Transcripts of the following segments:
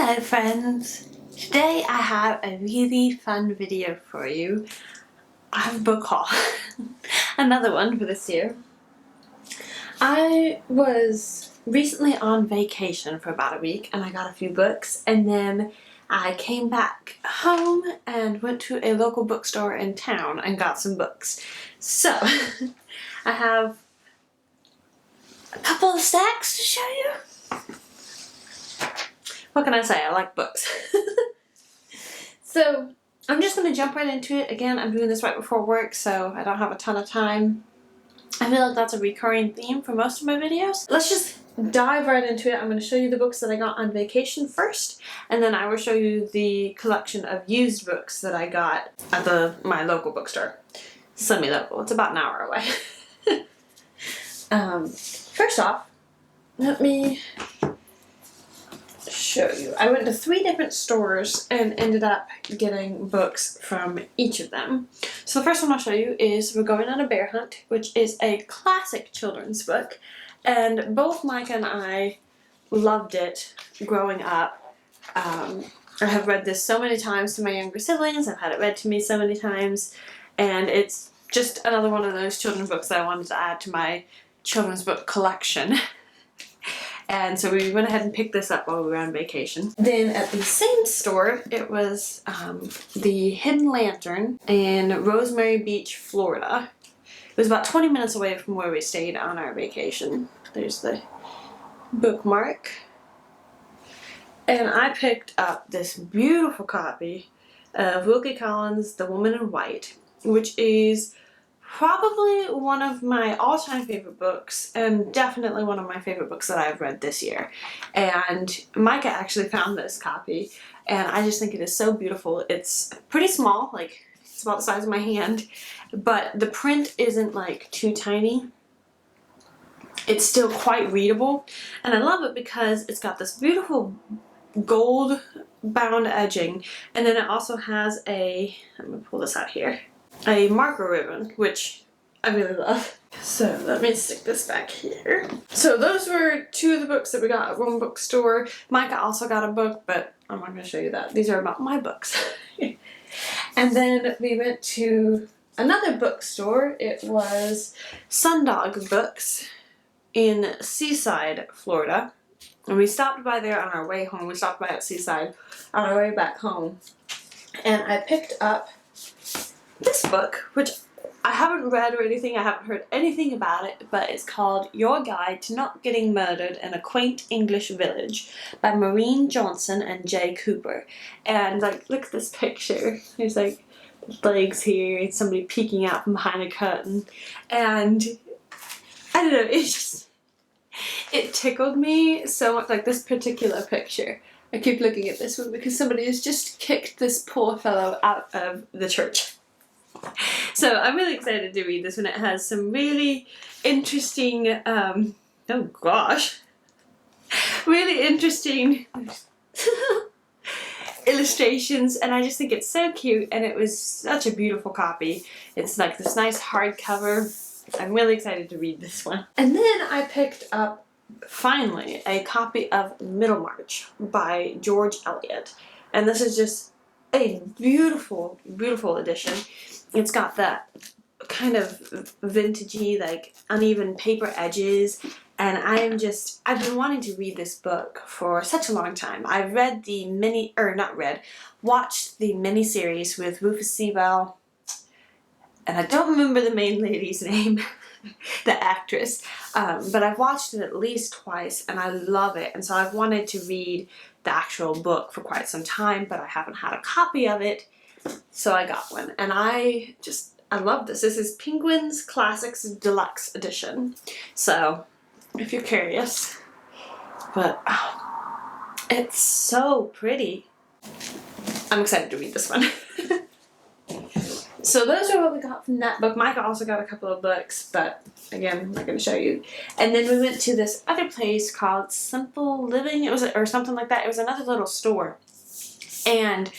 Hello friends! Today I have a really fun video for you. I have a book haul. Another one for this year. I was recently on vacation for about a week and I got a few books, and then I came back home and went to a local bookstore in town and got some books. So I have a couple of stacks to show you. What can I say? I like books. So I'm just going to jump right into it. Again, I'm doing this right before work, so I don't have a ton of time. I feel like that's a recurring theme for most of my videos. Let's just dive right into it. I'm going to show you the books that I got on vacation first, and then I will show you the collection of used books that I got at my local bookstore. Semi-local. It's about an hour away. First off, let me show you. I went to 3 different stores and ended up getting books from each of them. So the first one I'll show you is We're Going on a Bear Hunt, which is a classic children's book, and both Micah and I loved it growing up. I have read this so many times to my younger siblings. I've had it read to me so many times, and it's just another one of those children's books that I wanted to add to my children's book collection. And so we went ahead and picked this up while we were on vacation. Then at the same store, it was the Hidden Lantern in Rosemary Beach, Florida. It was about 20 minutes away from where we stayed on our vacation. There's the bookmark. And I picked up this beautiful copy of Wilkie Collins' The Woman in White, which is probably one of my all-time favorite books, and definitely one of my favorite books that I've read this year. And Micah actually found this copy, and I just think it is so beautiful. It's pretty small, like it's about the size of my hand, but the print isn't like too tiny. It's still quite readable, and I love it because it's got this beautiful gold bound edging, and then it also has a, let me pull this out here, a marker ribbon, which I really love. So let me stick this back here. So those were 2 of the books that we got at one bookstore. Micah also got a book, but I'm not going to show you that. These are about my books. And then we went to another bookstore. It was Sundog Books in Seaside, Florida. And we stopped by there on our way home. We stopped by at Seaside on our way back home. And I picked up this book, which I haven't read or anything, I haven't heard anything about it, but it's called Your Guide to Not Getting Murdered in a Quaint English Village by Maureen Johnson and Jay Cooper. And like, look at this picture. There's like legs here and somebody peeking out from behind a curtain. And I don't know, it tickled me so much, like this particular picture. I keep looking at this one because somebody has just kicked this poor fellow out of the church. So I'm really excited to read this one. It has some really interesting, oh gosh, really interesting illustrations, and I just think it's so cute, and it was such a beautiful copy. It's like this nice hardcover. I'm really excited to read this one. And then I picked up, finally, a copy of Middlemarch by George Eliot, and this is just a beautiful, beautiful edition. It's got that kind of vintagey, like uneven paper edges, and I've been wanting to read this book for such a long time. I've read the watched the miniseries with Rufus Sewell, and I don't remember the main lady's name, the actress, but I've watched it at least twice, and I love it, and so I've wanted to read the actual book for quite some time, but I haven't had a copy of it. So I got one, and I love this. This is Penguin's Classics Deluxe Edition. So, if you're curious, but oh, it's so pretty. I'm excited to read this one. So those are what we got from that book. Micah also got a couple of books, but again, I'm not going to show you. And then we went to this other place called Simple Living. Or something like that. It was another little store, and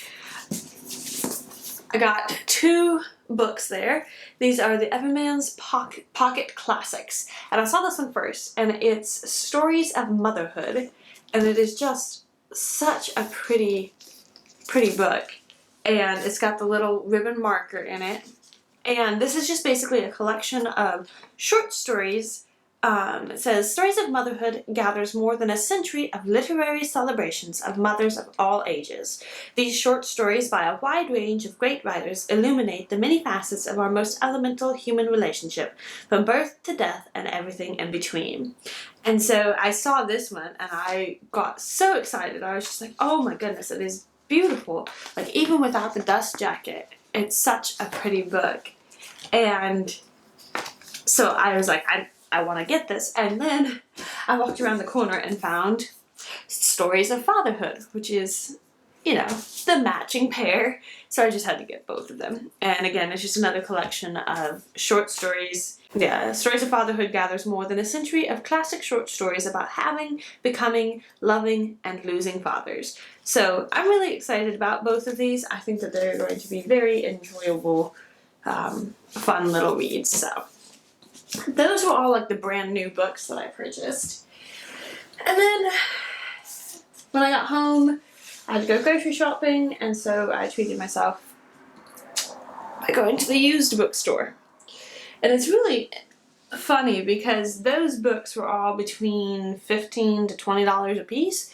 I got 2 books there. These are the Everyman's Pocket Classics. And I saw this one first, and it's Stories of Motherhood, and it is just such a pretty book. And it's got the little ribbon marker in it. And this is just basically a collection of short stories. It says, Stories of Motherhood gathers more than a century of literary celebrations of mothers of all ages. These short stories by a wide range of great writers illuminate the many facets of our most elemental human relationship, from birth to death and everything in between. And so I saw this one and I got so excited. I was just like, oh my goodness, it is beautiful. Like, even without the dust jacket, it's such a pretty book. And so I was like, I want to get this. And then I walked around the corner and found Stories of Fatherhood, which is, you know, the matching pair. So I just had to get both of them. And again, it's just another collection of short stories. Yeah, Stories of Fatherhood gathers more than a century of classic short stories about having, becoming, loving, and losing fathers. So I'm really excited about both of these. I think that they're going to be very enjoyable, fun little reads. So those were all like the brand new books that I purchased. And then when I got home, I had to go grocery shopping, and so I treated myself by going to the used bookstore. And it's really funny because those books were all between $15 to $20 a piece.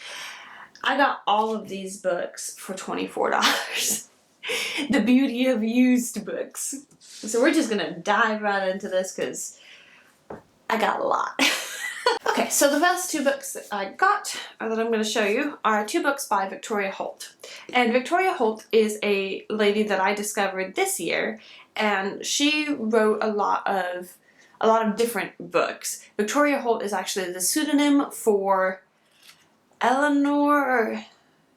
I got all of these books for $24. The beauty of used books. So we're just gonna dive right into this because I got a lot. Okay, so the first two books that I got, or that I'm going to show you, are two books by Victoria Holt. And Victoria Holt is a lady that I discovered this year, and she wrote a lot of different books. Victoria Holt is actually the pseudonym for Eleanor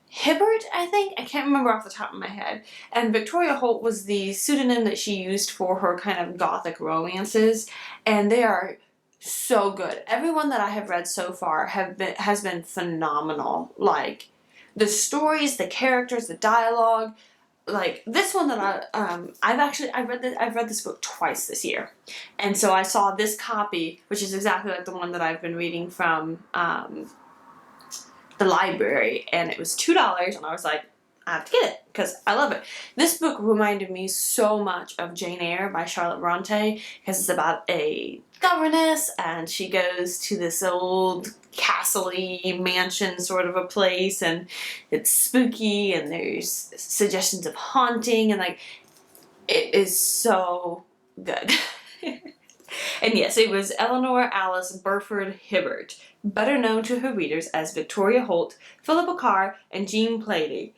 Hibbert, I think? I can't remember off the top of my head. And Victoria Holt was the pseudonym that she used for her kind of gothic romances, and they are so good. Everyone that I have read so far has been phenomenal. Like, the stories, the characters, the dialogue. Like, this one that I've read this book twice this year. And so I saw this copy, which is exactly like the one that I've been reading from the library, and it was $2, and I was like, I have to get it because I love it. This book reminded me so much of Jane Eyre by Charlotte Bronte, because it's about a governess, and she goes to this old castle-y mansion sort of a place, and it's spooky, and there's suggestions of haunting, and like, it is so good. And yes, it was Eleanor Alice Burford Hibbert, better known to her readers as Victoria Holt, Philippa Carr, and Jean Plady.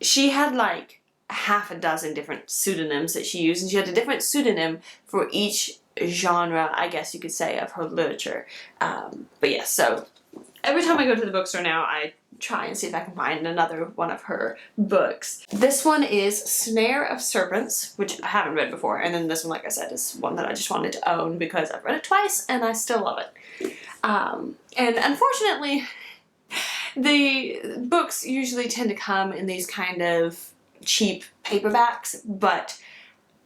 She had like half a dozen different pseudonyms that she used, and she had a different pseudonym for each genre, I guess you could say, of her literature. But yeah, so every time I go to the bookstore now, I try and see if I can find another one of her books. This one is Snare of Serpents, which I haven't read before, and then this one, like I said, is one that I just wanted to own because I've read it twice and I still love it. And unfortunately, the books usually tend to come in these kind of cheap paperbacks, but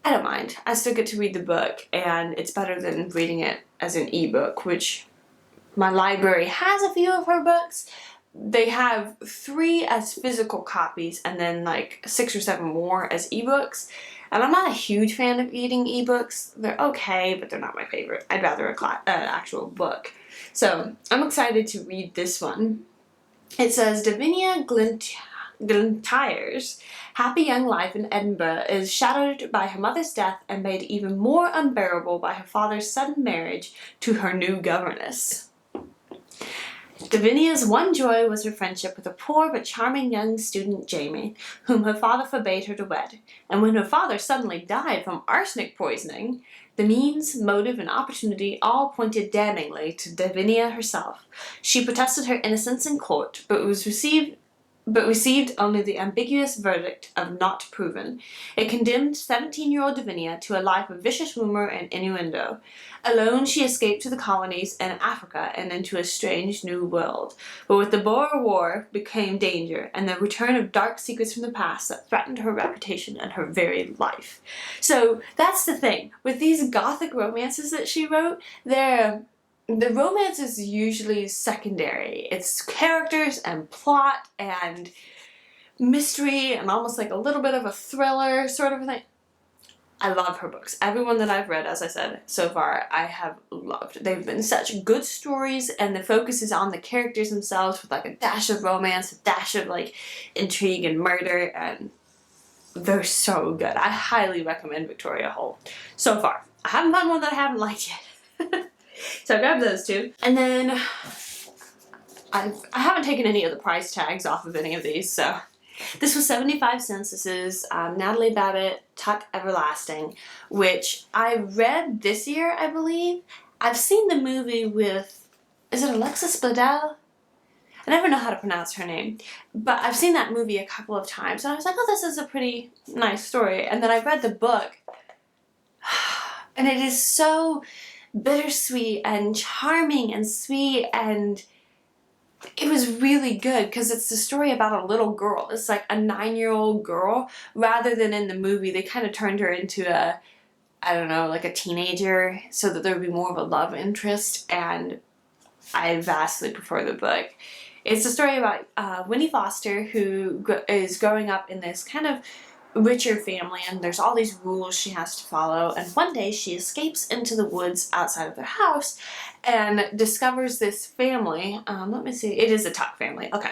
I don't mind. I still get to read the book, and it's better than reading it as an ebook, which my library has a few of her books. They have 3 as physical copies and then like 6 or 7 more as ebooks. And I'm not a huge fan of reading ebooks. They're okay, but they're not my favorite. I'd rather an actual book. So I'm excited to read this one. It says, Davinia Glentyre's happy young life in Edinburgh is shattered by her mother's death and made even more unbearable by her father's sudden marriage to her new governess. Davinia's one joy was her friendship with a poor but charming young student, Jamie, whom her father forbade her to wed, and when her father suddenly died from arsenic poisoning, the means, motive, and opportunity all pointed damningly to Davinia herself. She protested her innocence in court, but received only the ambiguous verdict of not proven. It condemned 17-year-old Davinia to a life of vicious rumor and innuendo. Alone, she escaped to the colonies and Africa and into a strange new world. But with the Boer War became danger, and the return of dark secrets from the past that threatened her reputation and her very life. So that's the thing. With these gothic romances that she wrote, they're the romance is usually secondary. It's characters and plot and mystery and almost like a little bit of a thriller sort of thing. I love her books. Everyone that I've read, as I said, so far, I have loved. They've been such good stories, and the focus is on the characters themselves with like a dash of romance, a dash of like intrigue and murder, and they're so good. I highly recommend Victoria Holt so far. I haven't found one that I haven't liked yet. So I grabbed those two. And then I haven't taken any of the price tags off of any of these, so this was 75 cents. This is Natalie Babbitt, Tuck Everlasting, which I read this year, I believe. I've seen the movie with, is it Alexis Bledel? I never know how to pronounce her name, but I've seen that movie a couple of times, and I was like, oh, this is a pretty nice story. And then I read the book, and it is so bittersweet and charming and sweet, and it was really good because it's the story about a little girl. It's like a 9-year-old girl, rather than in the movie they kind of turned her into a, I don't know, like a teenager so that there would be more of a love interest, and I vastly prefer the book. It's a story about Winnie Foster, who is growing up in this kind of richer family, and there's all these rules she has to follow, and one day she escapes into the woods outside of their house and discovers this family. Let me see, it is a Tuck family. Okay,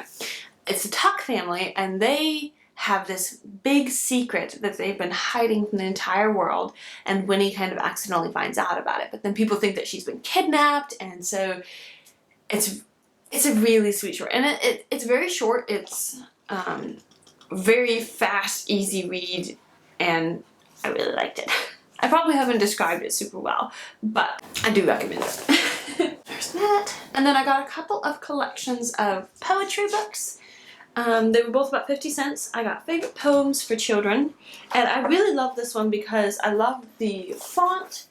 it's a Tuck family, and they have this big secret that they've been hiding from the entire world, and Winnie kind of accidentally finds out about it, but then people think that she's been kidnapped, and so it's a really sweet short, and it's very short. It's very fast, easy read, and I really liked it. I probably haven't described it super well, but I do recommend it. There's that. And then I got a couple of collections of poetry books. They were both about 50 cents. I got Favorite Poems for Children, and I really love this one because I love the font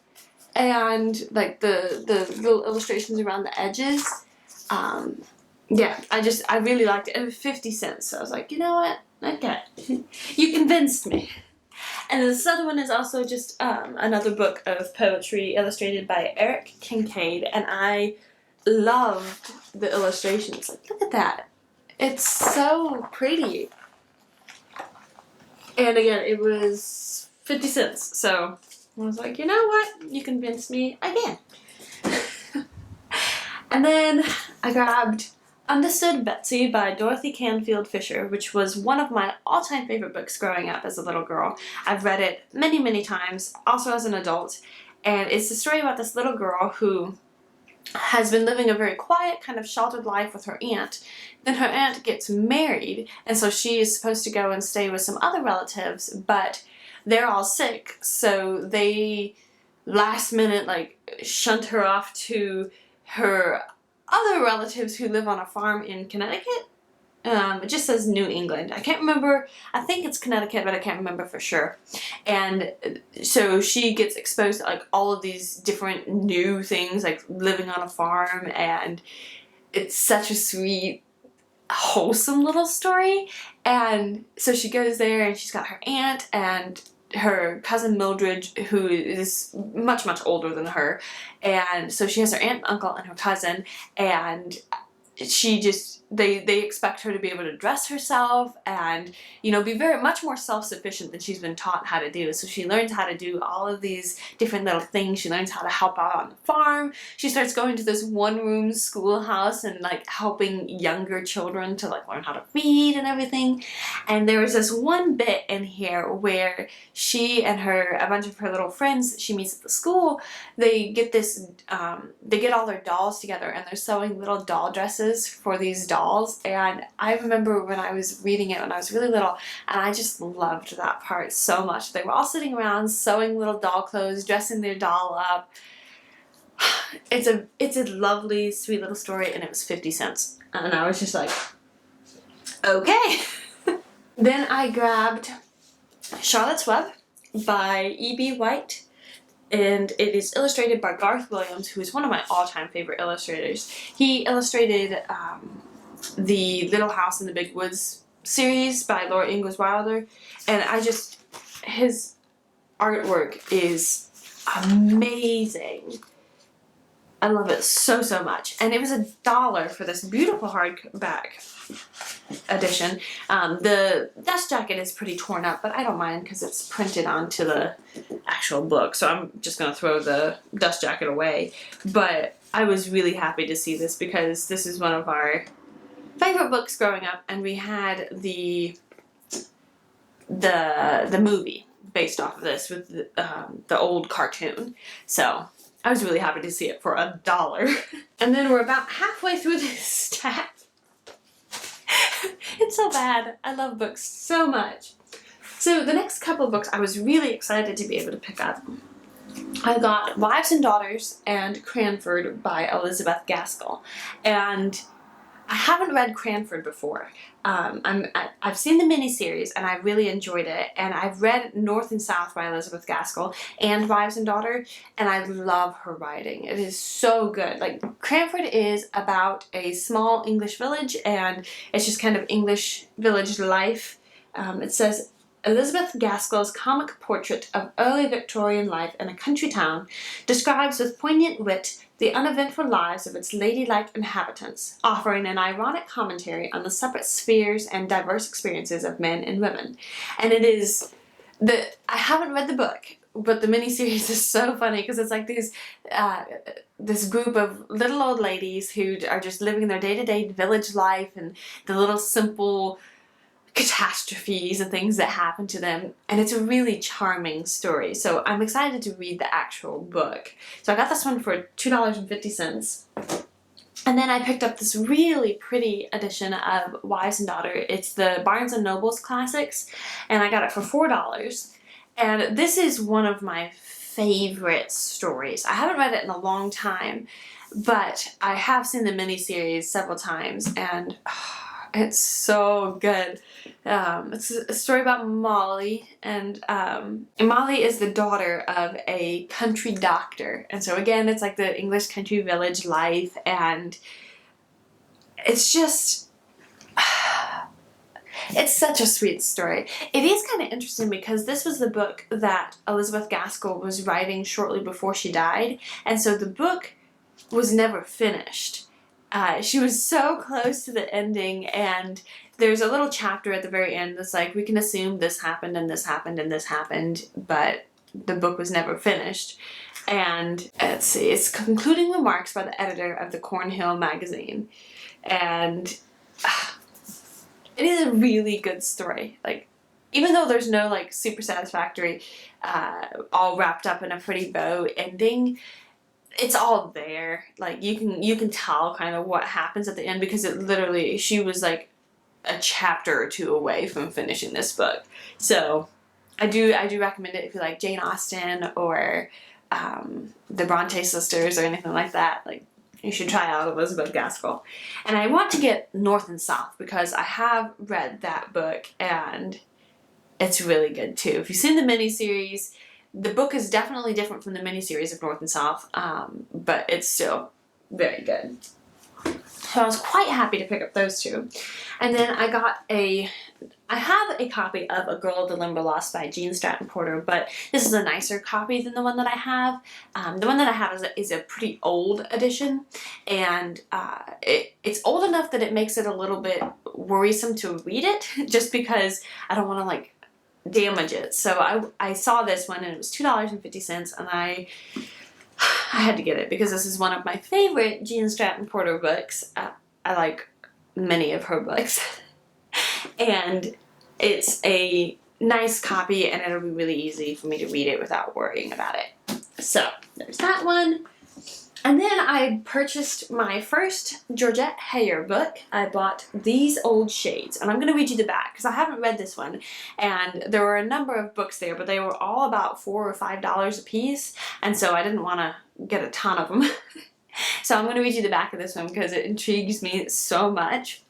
and like the little illustrations around the edges. Yeah, I really liked it. It was 50 cents, so I was like, you know what? Okay, you convinced me. And this other one is also just another book of poetry illustrated by Eric Kincaid, and I loved the illustrations. Like, look at that. It's so pretty. And again, it was 50 cents, so I was like, you know what? You convinced me again. And then I grabbed Understood Betsy by Dorothy Canfield Fisher, which was one of my all-time favorite books growing up as a little girl. I've read it many, many times, also as an adult, and it's the story about this little girl who has been living a very quiet, kind of sheltered life with her aunt. Then her aunt gets married, and so she is supposed to go and stay with some other relatives, but they're all sick, so they last minute like shunt her off to her other relatives who live on a farm in Connecticut. It just says New England. I can't remember. I think it's Connecticut, but I can't remember for sure. And so she gets exposed to like all of these different new things, like living on a farm, and it's such a sweet, wholesome little story. And so she goes there, and she's got her aunt and her cousin Mildred, who is much, much older than her. And so she has her aunt and uncle and her cousin, and she just, they expect her to be able to dress herself and, you know, be very much more self-sufficient than she's been taught how to do. So she learns how to do all of these different little things. She learns how to help out on the farm. She starts going to this one-room schoolhouse and like helping younger children to like learn how to read and everything. And there was this one bit in here where she and a bunch of her little friends that she meets at the school, they get this, they get all their dolls together, and they're sewing little doll dresses for these dolls. And I remember when I was reading it when I was really little, and I just loved that part so much. They were all sitting around sewing little doll clothes, dressing their doll up. It's a lovely, sweet little story, and it was 50 cents. And I was just like, okay. Then I grabbed Charlotte's Web by E.B. White, and it is illustrated by Garth Williams, who is one of my all-time favorite illustrators. He illustrated the Little House in the Big Woods series by Laura Ingalls Wilder, and his artwork is amazing. I love it so, so much. And it was $1 for this beautiful hardback edition. The dust jacket is pretty torn up, but I don't mind because it's printed onto the actual book. So I'm just going to throw the dust jacket away. But I was really happy to see this because this is one of our favorite books growing up, and we had the movie based off of this with the old cartoon. So I was really happy to see it for $1. And then we're about halfway through this stack. It's so bad. I love books so much. So the next couple of books I was really excited to be able to pick up. I got Wives and Daughters and Cranford by Elizabeth Gaskell. And I haven't read Cranford before. I've seen the miniseries and I really enjoyed it. And I've read North and South by Elizabeth Gaskell and Wives and Daughter, and I love her writing. It is so good. Like, Cranford is about a small English village, and it's just kind of English village life. It says, Elizabeth Gaskell's comic portrait of early Victorian life in a country town describes with poignant wit the uneventful lives of its ladylike inhabitants, offering an ironic commentary on the separate spheres and diverse experiences of men and women. And it is I haven't read the book, but the miniseries is so funny because it's like this group of little old ladies who are just living their day-to-day village life and the little simple catastrophes and things that happen to them, and it's a really charming story. So I'm excited to read the actual book. So I got this one for $2.50. And then I picked up this really pretty edition of Wives and Daughter. It's the Barnes & Noble's Classics, and I got it for $4. And this is one of my favorite stories. I haven't read it in a long time, but I have seen the miniseries several times, and it's so good. It's a story about Molly, and Molly is the daughter of a country doctor. And so again, it's like the English country village life, and it's just, it's such a sweet story. It is kind of interesting because this was the book that Elizabeth Gaskell was writing shortly before she died, and so the book was never finished. She was so close to the ending, and there's a little chapter at the very end that's like, we can assume this happened and this happened and this happened, but the book was never finished. And let's see, it's concluding remarks by the editor of the Cornhill magazine. And it is a really good story. Like, even though there's no like super satisfactory, all wrapped up in a pretty bow ending, it's all there. Like, you can tell kind of what happens at the end, because it literally, she was like a chapter or two away from finishing this book. So I do recommend it if you like Jane Austen or the Bronte sisters or anything like that. Like, you should try out Elizabeth Gaskell. And I want to get North and South because I have read that book and it's really good too. If you've seen the miniseries, the book is definitely different from the miniseries of North and South, but it's still very good. So I was quite happy to pick up those two. And then I have a copy of A Girl of the Limberlost by Jean Stratton Porter, but this is a nicer copy than the one that I have. The one that I have is a pretty old edition, and it's old enough that it makes it a little bit worrisome to read it, just because I don't want to like damage it. So I saw this one and it was $2.50, and I had to get it because this is one of my favorite Jean Stratton Porter books. I like many of her books. And it's a nice copy, and it'll be really easy for me to read it without worrying about it. So there's that one. And then I purchased my first Georgette Heyer book. I bought These Old Shades, and I'm going to read you the back because I haven't read this one. And there were a number of books there, but they were all about $4 or $5 a piece, and so I didn't want to get a ton of them. So I'm going to read you the back of this one because it intrigues me so much.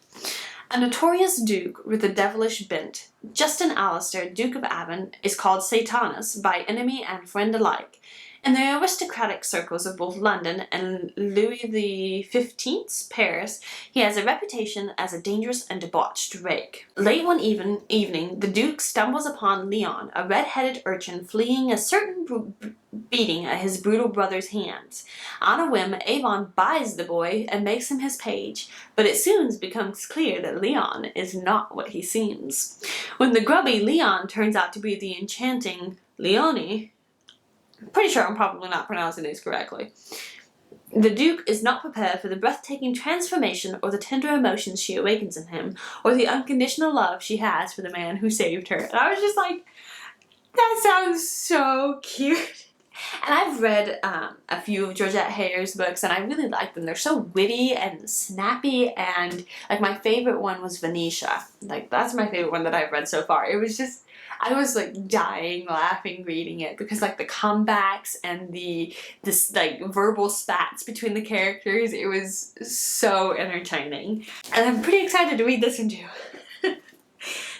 A notorious duke with a devilish bent, Justin Alistair, Duke of Avon, is called Satanus by enemy and friend alike. In the aristocratic circles of both London and Louis XV's Paris, he has a reputation as a dangerous and debauched rake. Late one evening, the Duke stumbles upon Leon, a red-headed urchin fleeing a certain beating at his brutal brother's hands. On a whim, Avon buys the boy and makes him his page, but it soon becomes clear that Leon is not what he seems. When the grubby Leon turns out to be the enchanting Leonie, pretty sure I'm probably not pronouncing these correctly, the Duke is not prepared for the breathtaking transformation or the tender emotions she awakens in him, or the unconditional love she has for the man who saved her. And I was just like, that sounds so cute. And I've read a few of Georgette Heyer's books, and I really like them. They're so witty and snappy, and like my favorite one was Venetia. Like that's my favorite one that I've read so far. It was just, I was like dying laughing reading it because like the comebacks and this like verbal spats between the characters, it was so entertaining. And I'm pretty excited to read this one too.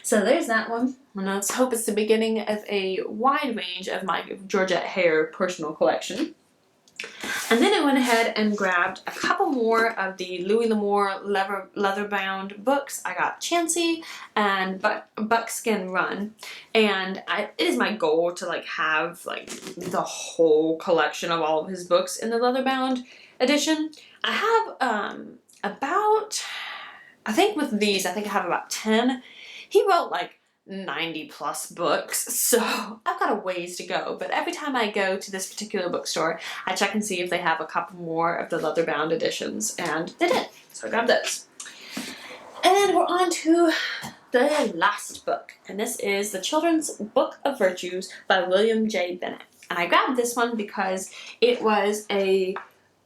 So there's that one. And let's hope it's the beginning of a wide range of my Georgette Heyer personal collection. And then I went ahead and grabbed a couple more of the Louis L'Amour Leatherbound books. I got Chansey and Buckskin Run. And it is my goal to like have like the whole collection of all of his books in the Leatherbound edition. I have about, I think with these, I think I have about 10. He wrote like 90 plus books, so I've got a ways to go, but every time I go to this particular bookstore, I check and see if they have a couple more of the Leatherbound editions, and they did, so I grabbed those. And then we're on to the last book, and this is The Children's Book of Virtues by William J. Bennett. And I grabbed this one because it was a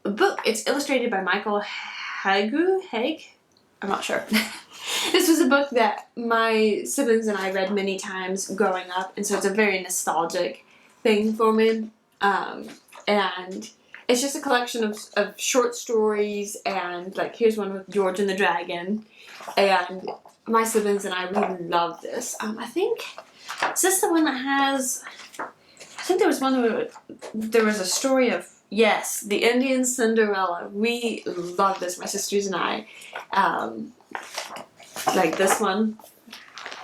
book, it's illustrated by Michael Haig? I'm not sure. This was a book that my siblings and I read many times growing up, and so it's a very nostalgic thing for me. And it's just a collection of short stories, and like here's one with George and the Dragon, and my siblings and I really love this. I think, is this the one that has, I think there was one where there was a story of, yes, the Indian Cinderella. We love this, my sisters and I. Like this one,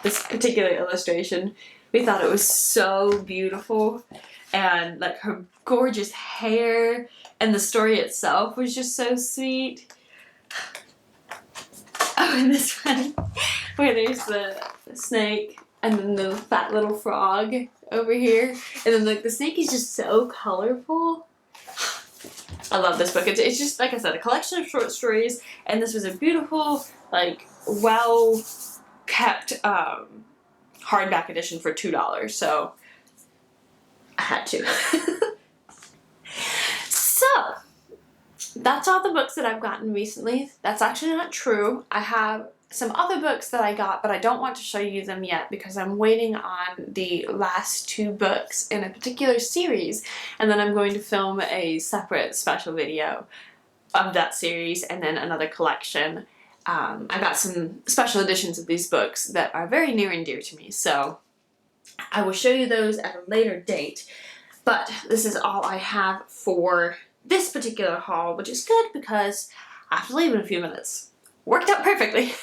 this particular illustration, we thought it was so beautiful, and like her gorgeous hair and the story itself was just so sweet. Oh, and this one where there's the snake and then the fat little frog over here, and then like the snake is just so colorful. I love this book. It's just, like I said, a collection of short stories, and this was a beautiful, like, well-kept hardback edition for $2, so I had to. So, that's all the books that I've gotten recently. That's actually not true. I have some other books that I got, but I don't want to show you them yet because I'm waiting on the last 2 books in a particular series, and then I'm going to film a separate special video of that series and then another collection. I got some special editions of these books that are very near and dear to me, so I will show you those at a later date. But this is all I have for this particular haul, which is good because I have to leave in a few minutes. Worked out perfectly.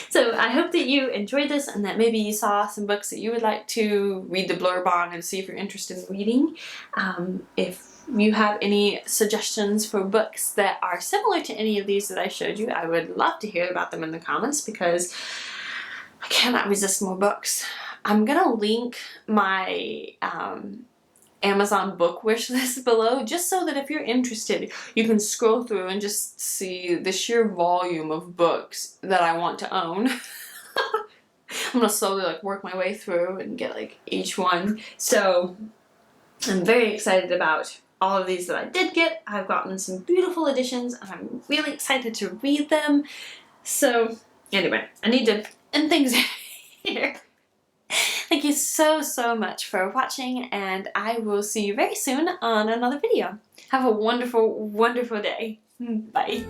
So I hope that you enjoyed this and that maybe you saw some books that you would like to read the blurb on and see if you're interested in reading. If you have any suggestions for books that are similar to any of these that I showed you, I would love to hear about them in the comments because I cannot resist more books. I'm gonna link my Amazon book wish list below, just so that if you're interested, you can scroll through and just see the sheer volume of books that I want to own. I'm gonna slowly like work my way through and get like each one. So I'm very excited about all of these that I did get. I've gotten some beautiful editions and I'm really excited to read them. So anyway, I need to end things here. Thank you so much for watching, and I will see you very soon on another video. Have a wonderful day. Bye.